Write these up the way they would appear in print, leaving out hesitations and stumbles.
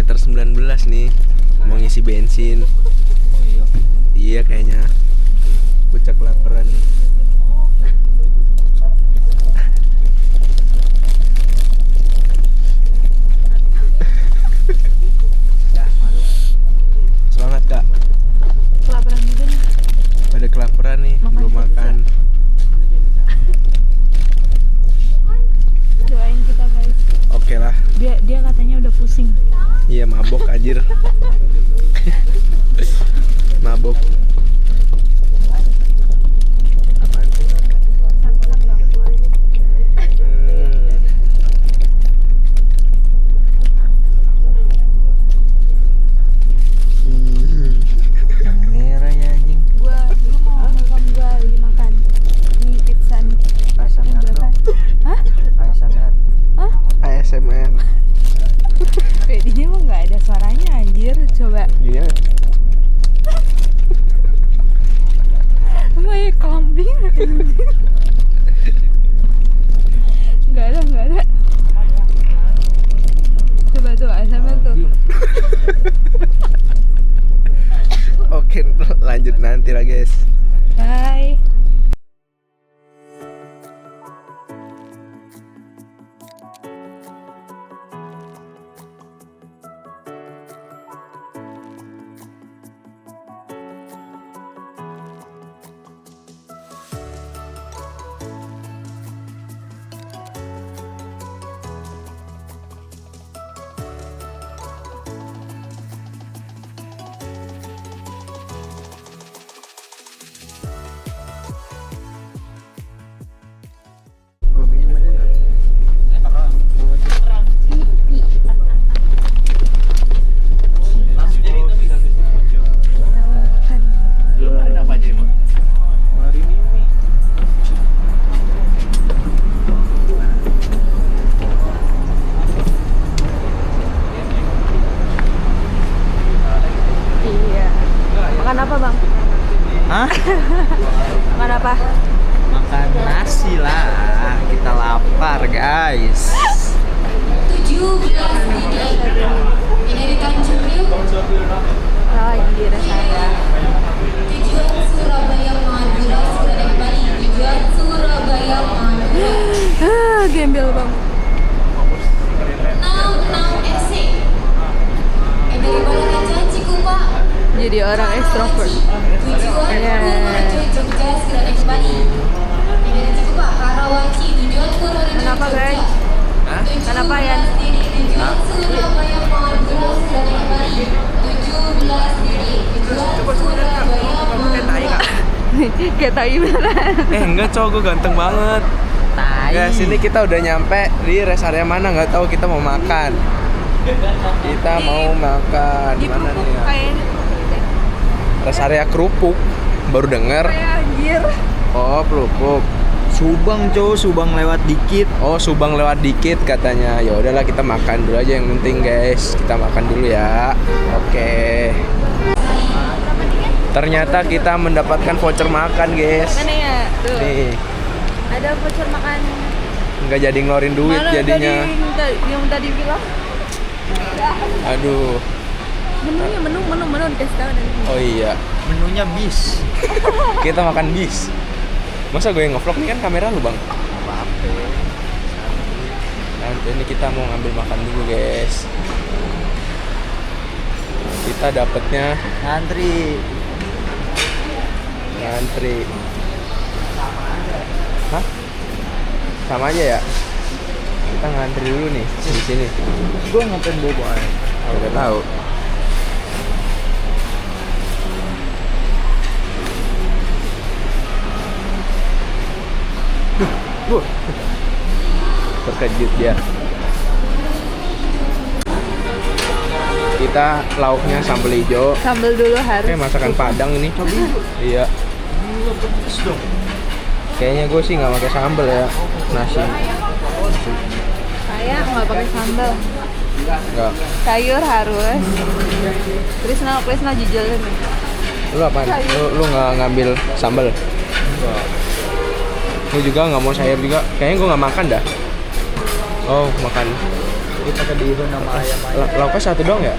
kilometer 19 nih. Mau ngisi bensin. Oh iya. Iya kayaknya. Pucak laparan nih. Ya, malu. Semangat kak. Kelaparan juga nih. Pada kelaparan nih, Makan belum pizza. makan. Doain kita guys. Oke lah. Dia katanya udah pusing. Iya mabok anjir. Mabok. Apaan sih? Yang merah ya anjing. Gua dulu mau ngerekam gua lagi makan mie pizza nih. Yang ASMR berapa? dong. Hah? ASMR. Hah? ASMR. Kayak di sini mah nggak ada suaranya anjir. Coba. Gini ya. Emang ya kambing? Nggak ada. Coba tuh ASMR tuh. Oke, lanjut nanti lah guys. Bye. Iya. Makan apa bang? Hah? Makan apa? Makan nasi lah. Kita lapar, guys. 17 ini di Tanjung Priok, Lagi di rest area. tujuan Surabaya Madura sudah ada kembali. Tujuan Surabaya Madura Gembel bang. 66 SC. Dari Balaraja Cikupa. Jadi orang extrovert. Tujuan Iya. Purworejo Jogja sudah ada kembali. Dari Cikupa Karawaci tujuan Purworejo Kenapa, guys? Hah? Kenapa, Yan? Tujuan Surabaya Madura sudah ada kembali. 17 titik. Tujuan Surabaya Madura. Kayak tai beneran. Enggak cowok, gue ganteng banget. Tai. Guys, ini kita udah nyampe di rest area mana nggak tahu, kita mau makan. Kita mau makan Di mana kerupuk nih ya? kayaknya. Rest area kerupuk. Baru denger. Kayak anjir. Oh, kerupuk. Subang, cow. Subang lewat dikit. Oh, Subang lewat dikit katanya. Ya udahlah, kita makan dulu aja yang penting, guys. Kita makan dulu ya. Oke. Ternyata kita mendapatkan voucher makan, guys. Mana ya? Tuh. Nih, Ada voucher makan. nggak jadi ngeluarin duit Mana jadinya. yang tadi bilang? Aduh. Menunya menu dikasih tahu nanti. Oh iya. Menunya bis. Kita makan bis. Masa gue yang ngevlog nih kan kamera lu, Bang? Apa? Nanti ini kita mau ngambil makan dulu, guys. Kita dapetnya Ngantri. ngantri. Hah? Sama aja ya? Kita ngantri dulu nih di sini. Gue ngapain bobo aja. Udah tahu. Terkejut dia. Kita lauknya sambal hijau. Sambal dulu harus. Kayak masakan Padang ini. Iya. Kayaknya gue sih nggak pakai sambal ya nasi. Saya nggak pakai sambal. Nggak. Sayur harus. Krisna jujur nih. Lu apaan? Lu nggak ngambil sambal? Lu juga nggak mau sayur juga? Kayaknya gue nggak makan dah. Oh makan. Jadi pakai bihun sama ayam aja. Lauknya satu dong ya?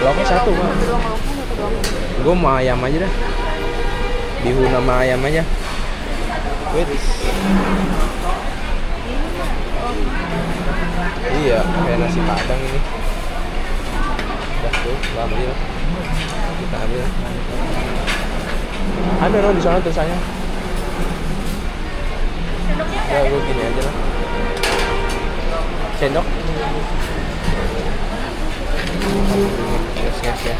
Lauknya satu kan? Satu doang lauknya, satu doang. Gue mau ayam aja dah. Bihun sama ayam aja. Wait. Iya, kayak nasi padang ini. Udah tuh, gua ambil. Kita ambil. Ada loh di sana tulisannya. Ya, gue gini aja lah. Sendok. Yes, ya.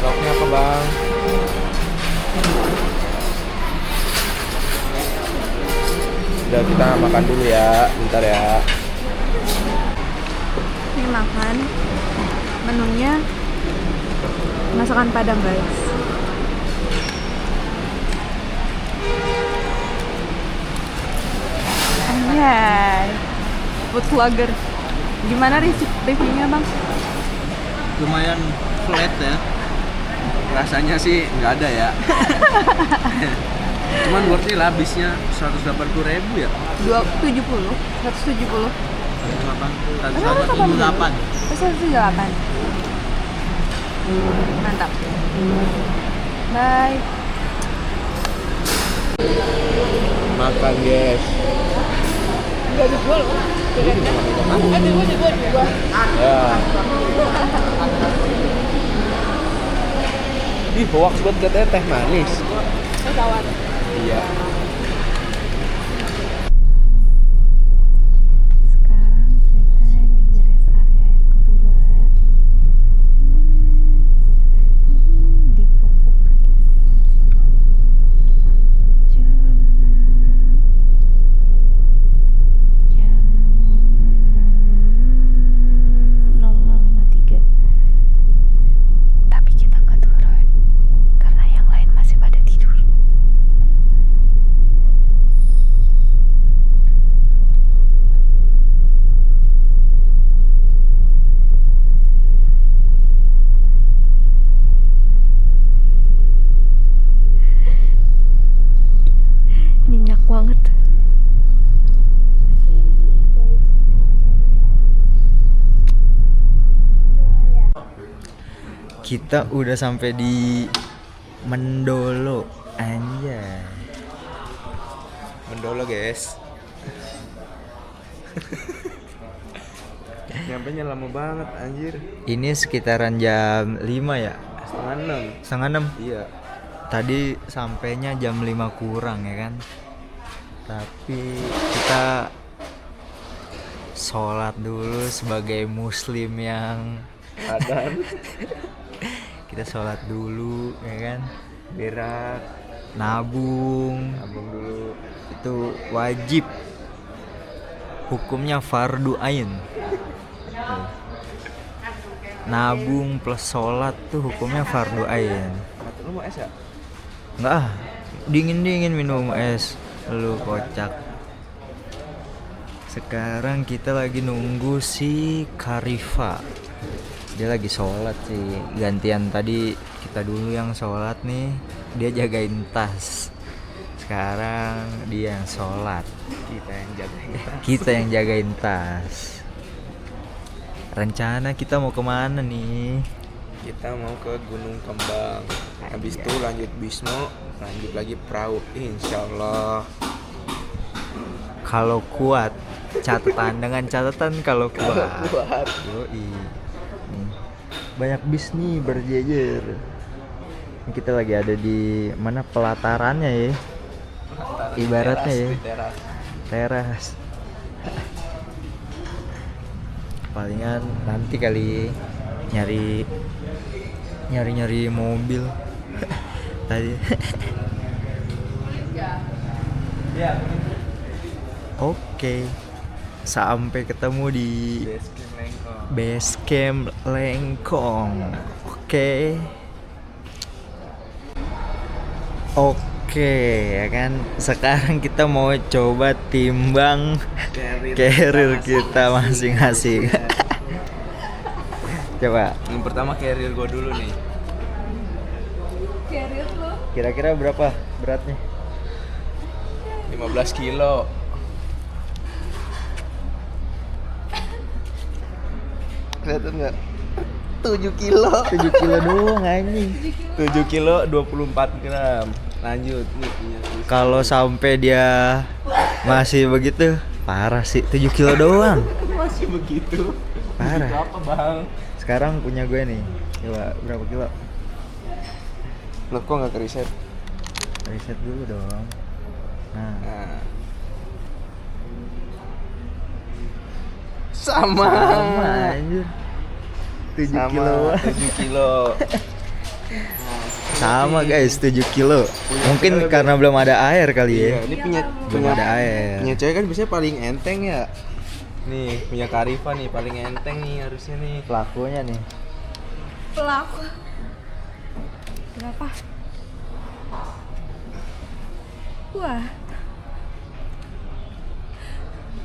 Lauknya apa bang? Udah kita makan dulu ya, bentar ya. Ini makan. Menunya masakan Padang guys. Anjay. Food vlogger. Gimana reviewnya bang? Lumayan flat ya. Rasanya sih nggak ada ya. Cuman worth it lah, habisnya 180.000 ya. 270, 170. 178. 178. Mantap. Bye. Makan guys. Gak dijual loh. Dijual. Ya. Ih, hoax buat katanya teh manis. Tawar. Iya. Sekarang kita di rest area yang kedua. Di pupuk. Jam 00.53. Tapi kita nggak turun karena yang lain masih pada tidur. Nyenyak banget. Kita udah sampai di Mendolo. Anjay. Mendolo guys. Nyampenya lama banget anjir. Ini sekitaran jam 5 ya? Setengah 6. Setengah 6. Iya. Tadi sampainya jam 5 kurang ya kan. Tapi kita sholat dulu sebagai muslim yang Adan. kita sholat dulu ya kan, berak, nabung, Abang dulu. itu wajib, hukumnya fardu ain. Nabung plus sholat tuh hukumnya fardu ain. Lu mau es ya? Enggak ah, dingin minum es, lu kocak. Sekarang kita lagi nunggu si Karifa. Dia lagi sholat sih. Gantian tadi kita dulu yang sholat nih. Dia jagain tas. Sekarang dia yang sholat. Kita yang jagain. Kita yang jagain tas. Rencana kita mau kemana nih? Kita mau ke Gunung Kembang. Habis itu lanjut Bismo, lanjut lagi perahu. Insyaallah. Kalau kuat, catatan dengan catatan kalau kuat. Buat. Yoi. Nih, banyak bis nih berjejer. Ini kita lagi ada di mana pelatarannya ya? Ibaratnya ya. Teras. Palingan nanti kali nyari mobil. Tadi. Oke. Sampai ketemu di Base Camp Lengkong. Oke, ya kan. Sekarang kita mau coba timbang carrier kita masing-masing. Coba. Yang pertama carrier gue dulu nih. Carrier lo. Kira-kira berapa beratnya? 15 kilo. Kelihatan nggak? 7 kilo. 7 kilo doang anjing. 7 kilo 24 gram. Lanjut nih punya. Kalau sampai dia masih begitu, parah sih. 7 kilo doang. Masih begitu. Parah. Berapa bang? Sekarang punya gue nih. Coba berapa kilo? Lo kok nggak ke riset? Riset dulu dong. Nah, Nah. Sama anjir. 7 Sama, kilo. 7 kilo. Sama guys, 7 kilo. Mungkin kita karena belum ada air kali Iya, ya. ini punya Belum ada air. Punya cewek kan biasanya paling enteng ya. Nih, punya Karifa nih paling enteng nih harusnya nih. Pelakunya nih. Pelaku. Berapa? Wah.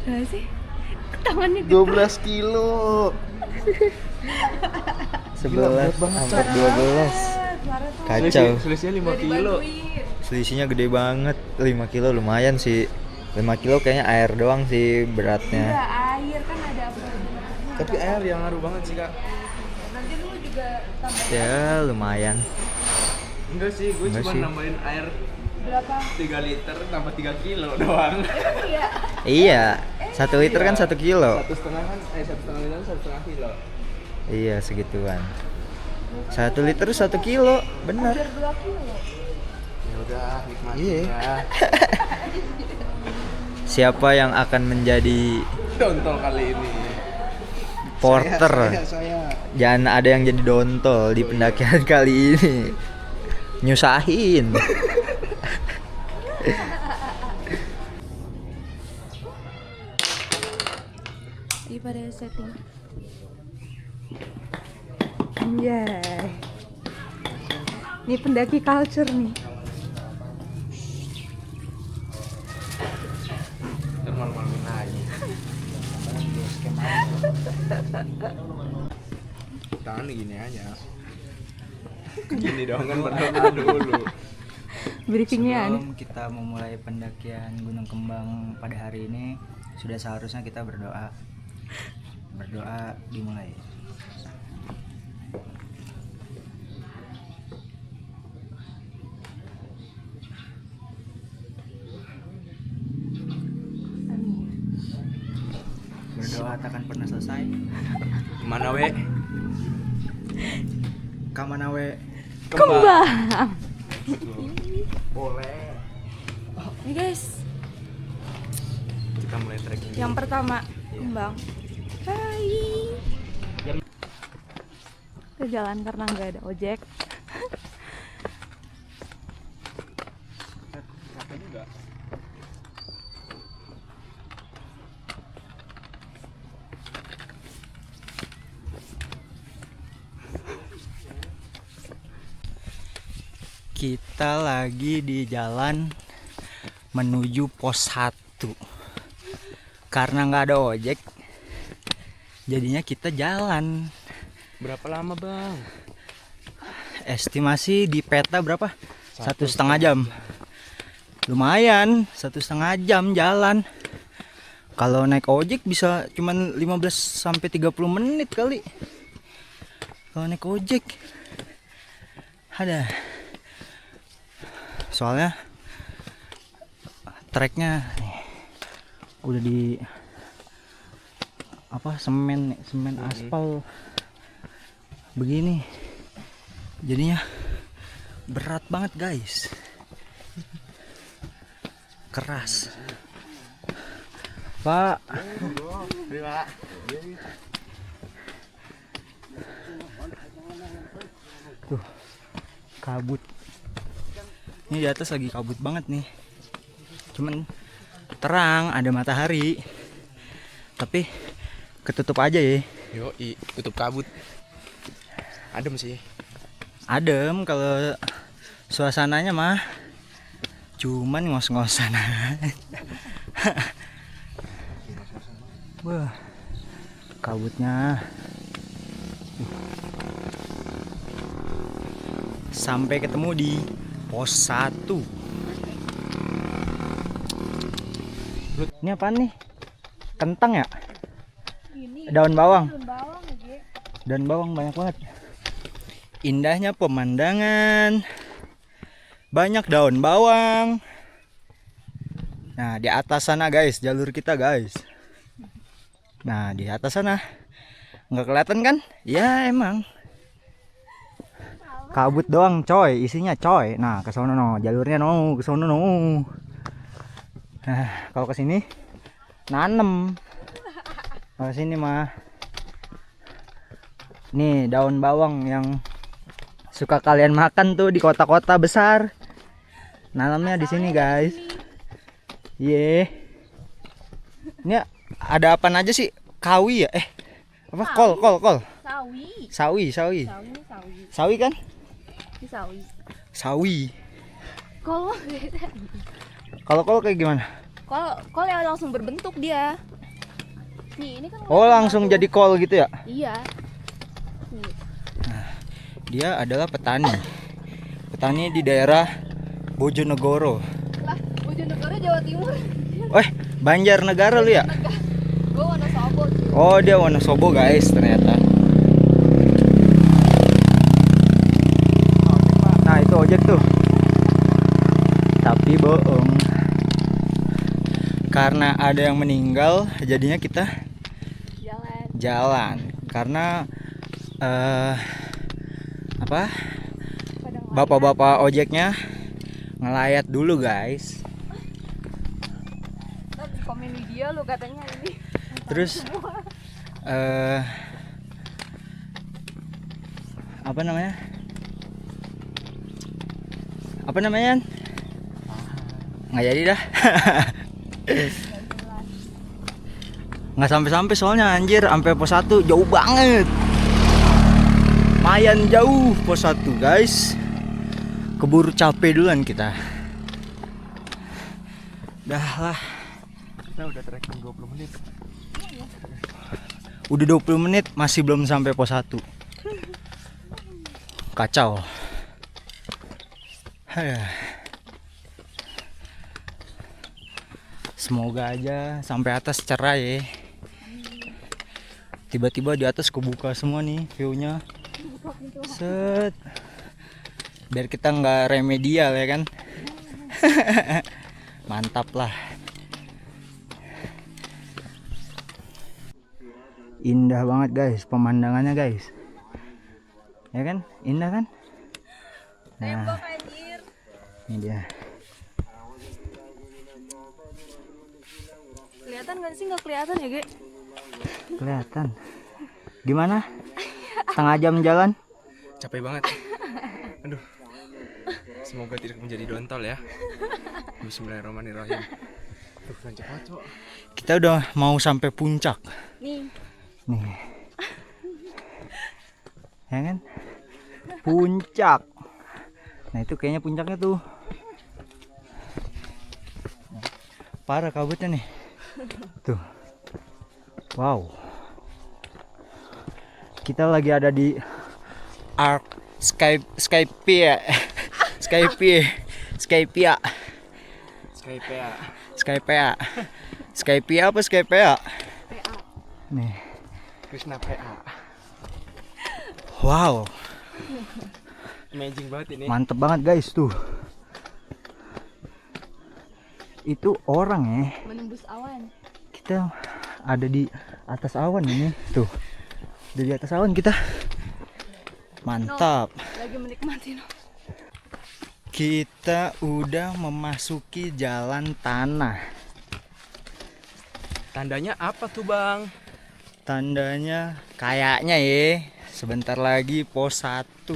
Berapa sih? Tangannya 12 kilo. 11 hampir 12. Kacau. Selisihnya 5 kilo. Selisihnya gede banget. 5 kilo lumayan sih. 5 kilo kayaknya air doang sih Iya, beratnya. air kan ada apa? Tapi air yang ngaruh banget sih, Kak. Nanti lu juga tambah Ya lumayan. Enggak sih, gue Enggak cuma sih. nambahin air berapa? 3 liter tambah 3 kilo doang. Iya. Iya, 1 liter kan 1 kilo. 1,5 kan 1,5 liter 1,5 kilo. Iya segituan. 1 liter 1 kilo, bener. Hampir 2 kilo. Ya udah, nikmatin Iya. ya. Siapa yang akan menjadi Dontol kali ini. porter? Saya. Jangan ada yang jadi dontol di pendakian kali ini. Nyusahin. Di pada setting. Anjay. Ini pendaki culture nih. Malu-maluin lagi. Tangan gini aja. Gini dong kan berdoa dulu. Briefingnya nih. Sebelum kita memulai pendakian Gunung Kembang pada hari ini, sudah seharusnya kita berdoa. Berdoa dimulai. Berdoa takkan pernah selesai. Mana we? Kamana we? Kembang. Boleh. Nih guys, Kita mulai trekking. yang pertama kembang. Hai. Kita jalan karena nggak ada ojek. Capek juga. Kita lagi di jalan menuju pos 1. Karena nggak ada ojek, jadinya kita jalan. Berapa lama, Bang? Estimasi di peta berapa? 1,5 jam. Lumayan, 1,5 jam jalan. Kalau naik ojek bisa cuman 15 sampai 30 menit kali. Kalau naik ojek. Ada. Soalnya treknya udah di semen aspal begini, jadinya berat banget guys, keras Pak. Tuh kabut. Ini di atas lagi kabut banget nih. Cuman terang, ada matahari. Tapi ketutup aja ya. Yoi, tutup kabut. Adem sih. Adem kalau suasananya mah. Cuman ngos-ngosan. Wah. Kabutnya. Sampai ketemu di pos 1. Ini apaan nih? Kentang ya? Ini Daun bawang. daun bawang aja. dan bawang banyak banget. Indahnya pemandangan, banyak daun bawang. Nah di atas sana guys, jalur kita guys. Nah di atas sana nggak kelihatan kan? Ya emang kabut doang coy, isinya coy. Nah ke sono no, jalurnya no, ke sono no. Nah kalau ke sini nanem. Kalau sini mah nih daun bawang yang suka kalian makan tuh di kota-kota besar. Nanamnya di sini guys. Ye. Ini ada apa aja sih? Kawi ya? Apa? Kol. Sawi. Sawi. Sawi. Sawi kan? Ini sawi. Sawi. Kol beda. Kalau kol kayak gimana? Kol yang langsung berbentuk dia. Nih, ini kan Oh, langsung jadi kol gitu ya? Iya. Nih. Dia adalah petani. Petani di daerah Bojonegoro. Lah, Bojonegoro Jawa Timur. Banjarnegara lu ya? Gua Wonosobo. Oh, dia Wonosobo guys ternyata. Nah, itu ojek tuh. Tapi bohong. Karena ada yang meninggal, jadinya kita jalan. Karena bapak-bapak ojeknya ngelayat dulu guys. Di komen video lu katanya ini. Terus apa namanya? Nggak jadi dah. Nggak sampai soalnya anjir, sampai pos 1 jauh banget. Lumayan jauh pos 1 guys. Keburu capek duluan kita. Dah lah. Kita udah trekking 20 menit. Udah 20 menit masih belum sampai pos 1. Kacau. Semoga aja sampai atas cerah ya. Tiba-tiba di atas kebuka semua nih view-nya. Set. Biar kita nggak remedial ya kan. Mantap lah. Indah banget guys pemandangannya guys. Ya kan? Indah kan? Nah, ini dia. Kelihatan nggak sih? Nggak kelihatan ya, Ge? Kelihatan. Gimana? Setengah jam jalan? Capek banget. Aduh. Semoga tidak menjadi dontol ya. Bismillahirrahmanirrahim. Aduh, cepat, Cok. Kita udah mau sampai puncak. Nih. Ya kan? Puncak. Nah, itu kayaknya puncaknya tuh. Parah kabutnya nih. Tuh. Wow. Kita lagi ada di Arc Skypia. Skypia apa Skypia? Nih. Krishna PA. Wow. Amazing banget ini. Mantep banget guys tuh. Itu orang ya. Menembus awan. Kita ada di atas awan ini. Tuh. Di atas awan kita. Mantap. Lagi menikmati. Kita udah memasuki jalan tanah. Tandanya apa tuh, Bang? Tandanya kayaknya ya sebentar lagi pos 1.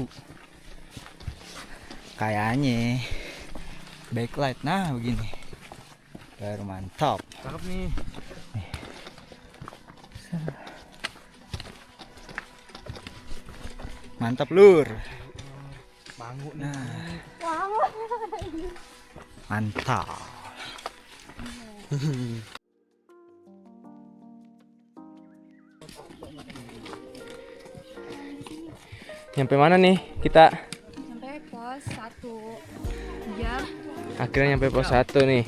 Kayaknya backlight. Nah begini baru mantap. Cakep nih. Mantap lur. Bangun. Nah. Mantap. Nyampe mana nih kita? Sampai pos 1 jam. Akhirnya nyampe pos 1 nih.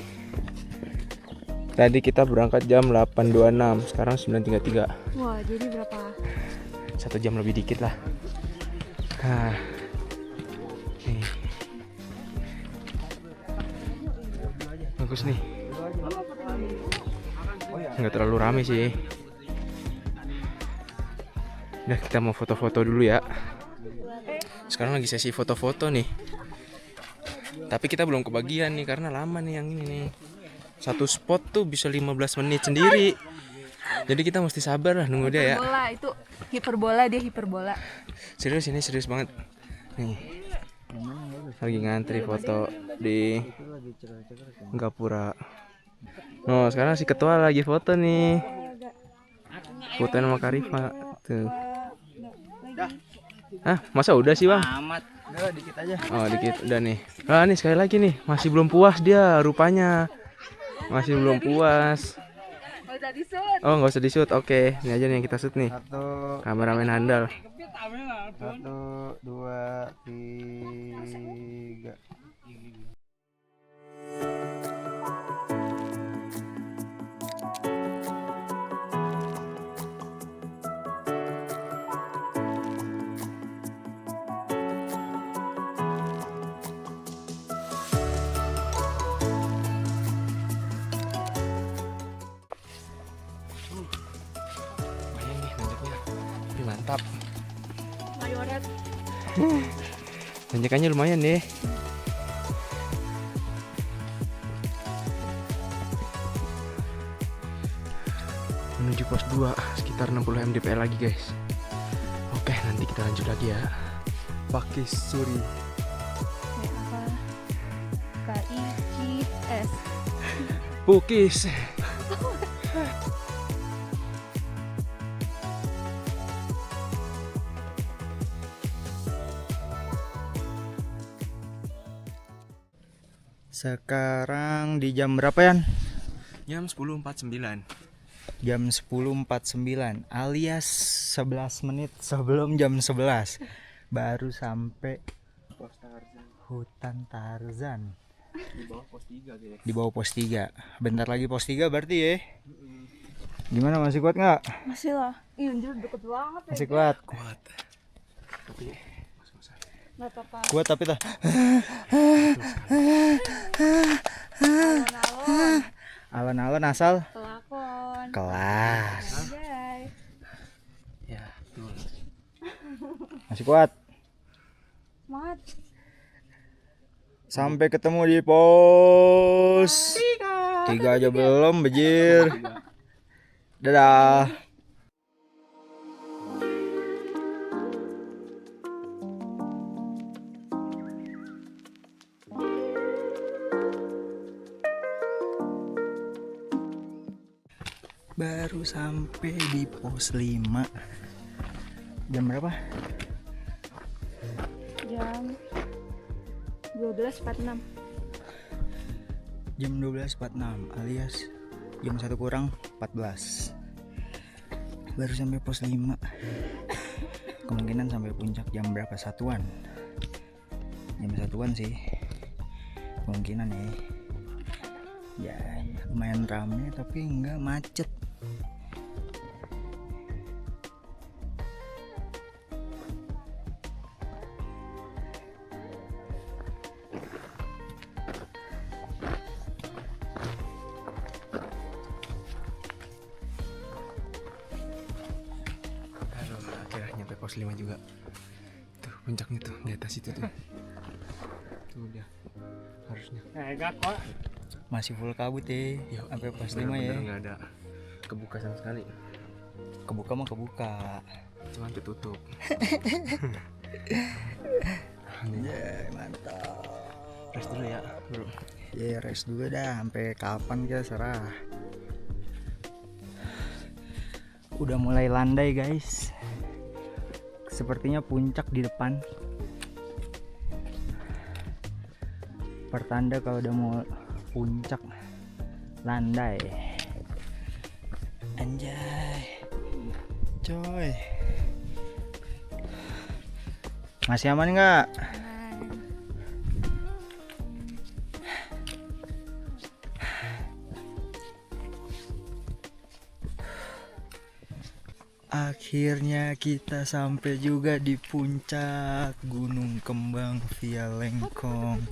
Tadi kita berangkat jam 8.26, sekarang 9.33. Wah, jadi berapa? 1 jam lebih dikit lah. Nah, nih. Bagus nih. Nggak terlalu rame sih. Udah, kita mau foto-foto dulu ya. Sekarang lagi sesi foto-foto nih. Tapi kita belum kebagian nih karena lama nih yang ini nih. Satu spot tuh bisa 15 menit sendiri. Jadi kita mesti sabar lah nunggu dia ya. Hiperbola itu hiperbola, dia hiperbola. Serius, ini serius banget. Nih. Lagi ngantri foto di Gapura. Oh, sekarang si ketua lagi foto nih. Fotoin sama Karifa. Tuh. Ah, masa udah sih, Bang? Amat. Udah dikit aja. Oh, dikit. Udah nih. Ah, nih sekali lagi nih. Masih belum puas dia rupanya. Masih belum puas. Oh, nggak usah di-shoot. Oke, ini aja nih yang kita shoot nih. 1, Kameramen handal. 1, 2, 3. Lumayan nih nanjaknya. Wih, mantap. Mayoret. Nanjakannya lumayan deh. Menuju pos 2 sekitar 60 mdpl lagi guys. Oke, nanti kita lanjut lagi ya. Pakis Suri. Kayak apa? KICS. Pukis. Sekarang di jam berapa, Yan? Jam 10.49. Jam 10.49 alias 11 menit sebelum jam 11 baru sampai hutan Tarzan. Di bawah pos 3 guys. Di bawah pos 3. Bentar lagi pos 3 berarti ya. Gimana, masih kuat nggak? Masih lah. Iya, anjir deket banget ya. Masih kuat. Kuat. Tapi Nggak apa-apa. Kuat tapi dah. Alon-alon. Alon-alon asal Pelakon. kelas. Anjay. ya, betul. Masih kuat. Semangat. Sampai ketemu di pos 3 aja belum, bejir. Dadah. Baru sampai di pos 5. Jam berapa? Jam 12.46. Jam 12.46 alias jam 1 kurang 14. Baru sampai pos 5. Kemungkinan sampai puncak jam berapa, satuan? Jam satuan sih kemungkinan ya. Ya lumayan rame tapi enggak macet. Akhirnya nyampe pos 5 juga. Tuh puncaknya tuh di atas itu tuh. Tuh dia harusnya. Masih full kabut ya. Yuk, Sampai pos 5 bener-bener ya. nggak ada kebuka sama sekali. Kebuka mah kebuka. Cuman tutup. Ya mantap. Rest dulu ya bro. Ya rest dulu dah, sampai kapan kita serah. Udah mulai landai guys. Sepertinya puncak di depan. Pertanda kalau udah mau puncak landai. Anjay. Coy. Masih aman nggak? Akhirnya kita sampai juga di puncak Gunung Kembang via Lengkong.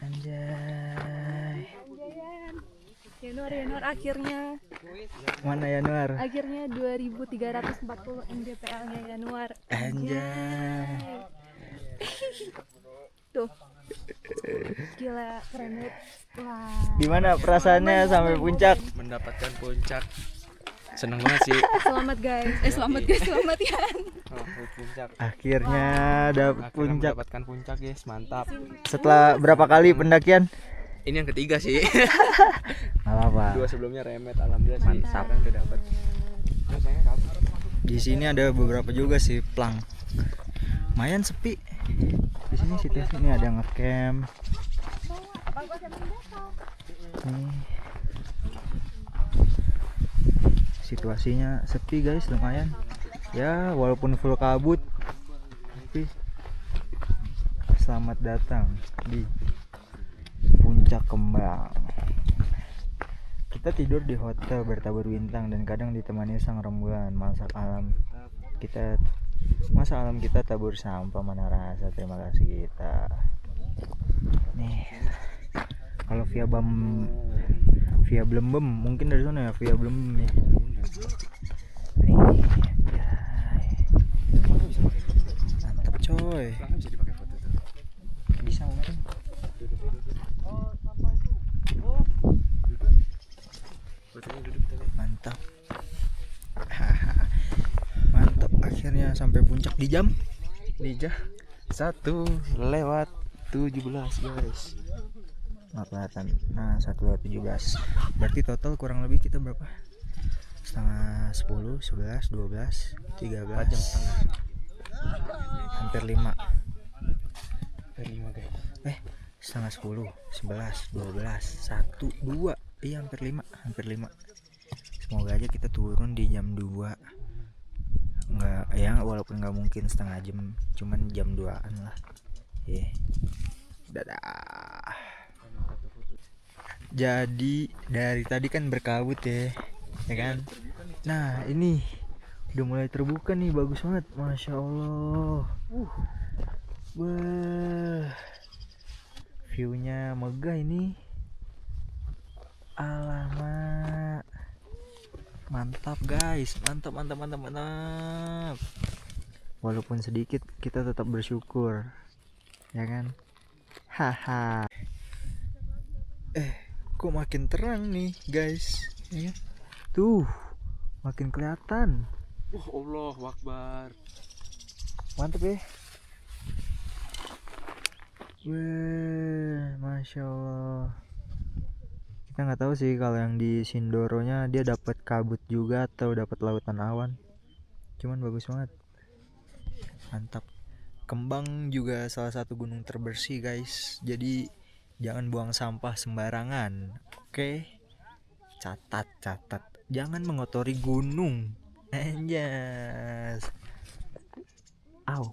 Anjay. Yanuar akhirnya Mana Yanuar? akhirnya 2340 mdpl-nya Yanuar. Anjay. Tuh. Gila, keren banget. Wah. Gimana perasaannya sampai puncak? Mendapatkan puncak. Seneng banget sih. Selamat guys. Selamat ya. Oh, puncak. Akhirnya dapet Akhirnya puncak. mendapatkan puncak guys, mantap. Setelah berapa kali pendakian? Ini yang ketiga sih. Gak apa-apa. Dua sebelumnya remet, alhamdulillah sih. Sekarang udah dapat. Di sini ada beberapa juga sih plang. Lumayan sepi. Di sini situasi ini ada ngecamp. Nih. Situasinya sepi guys, lumayan. Ya, walaupun full kabut, tapi selamat datang di Puncak Kembang. Kita tidur di hotel bertabur bintang dan kadang ditemani sang rembulan. Masa alam kita tabur sampah, mana rasa terima kasih kita. Nih, kalau via Blembem mungkin dari sana ya, via Blembem ya. Nih, mantap coy. Bisa dipakai foto tuh. Bisa mungkin. Fotonya duduk tadi. Mantap. Mantap, akhirnya sampai puncak di jam 1:17 guys. nggak kelihatan. Nah, 1:17. Berarti total kurang lebih kita berapa? Setengah 10, 11, 12, 13 4 jam setengah. hampir 5. Hampir 5 guys. Setengah 10, 11, 12, 1, 2. Iya, hampir 5. Semoga aja kita turun di jam 2. Enggak, ya walaupun nggak mungkin setengah jam, cuman jam 2-an lah. Dadah. Jadi dari tadi kan berkabut ya kan? Nah, ini udah mulai terbuka nih, bagus banget, masya Allah. Wah, viewnya megah ini. Alamak, mantap guys, mantap. Walaupun sedikit kita tetap bersyukur, ya kan? Haha. Kok makin terang nih guys, ya kan? Tuh, makin kelihatan. Allahu Akbar. Mantap ya. Wah, masya Allah. Kita nggak tahu sih kalau yang di Sindoronya dia dapat kabut juga atau dapat lautan awan. Cuman bagus banget. Mantap. Kembang juga salah satu gunung terbersih guys. Jadi jangan buang sampah sembarangan. Oke. Catat. Jangan mengotori gunung. Anjas. Au.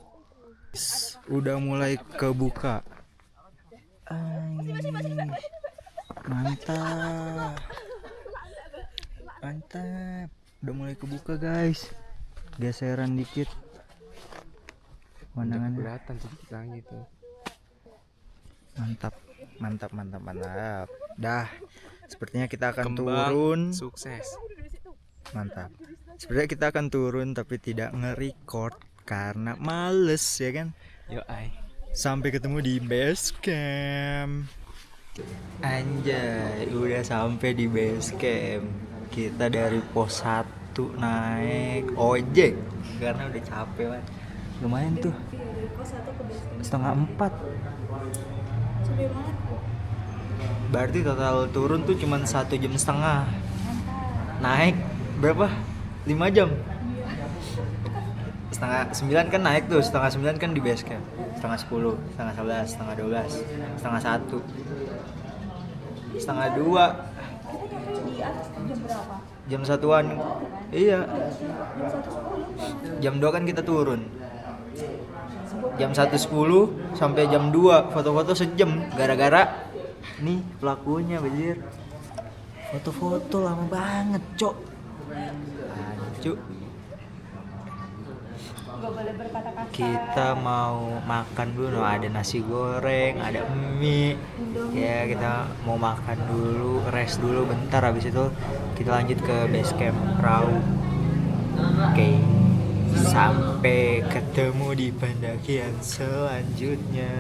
Udah mulai kebuka. Mantap. Udah mulai kebuka guys. Geseran dikit. Pandangannya Kelihatan sedikit langit tuh. mantap. Dah, sepertinya kita akan Kembang turun. sukses. Mantap. Sebenarnya kita akan turun tapi tidak nge-record karena males, ya kan? Yo ai. Sampai ketemu di base camp. Anjay, udah sampai di base camp. Kita dari pos 1 naik ojek karena udah capek banget. Lumayan tuh. Setengah 4. Capek banget. Berarti total turun tuh cuman 1,5 jam. Naik berapa? 5 jam. Setengah 9 kan naik tuh, setengah 9 kan di base camp. Setengah 10, setengah 11, setengah 12, setengah 1, setengah 2. Di atas jam berapa? Jam 1-an. Iya. Jam 2 kan kita turun. Jam 1.10 sampai jam 2 foto-foto sejam. Gara-gara nih pelakunya bajir. Foto-foto lama banget, Cok. Lanjut. Gak boleh berkata kasar. Kita mau makan dulu, ada nasi goreng, ada mie. Ya kita mau makan dulu, rest dulu bentar, habis itu kita lanjut ke base camp perahu. Oke, sampai ketemu di pendakian selanjutnya.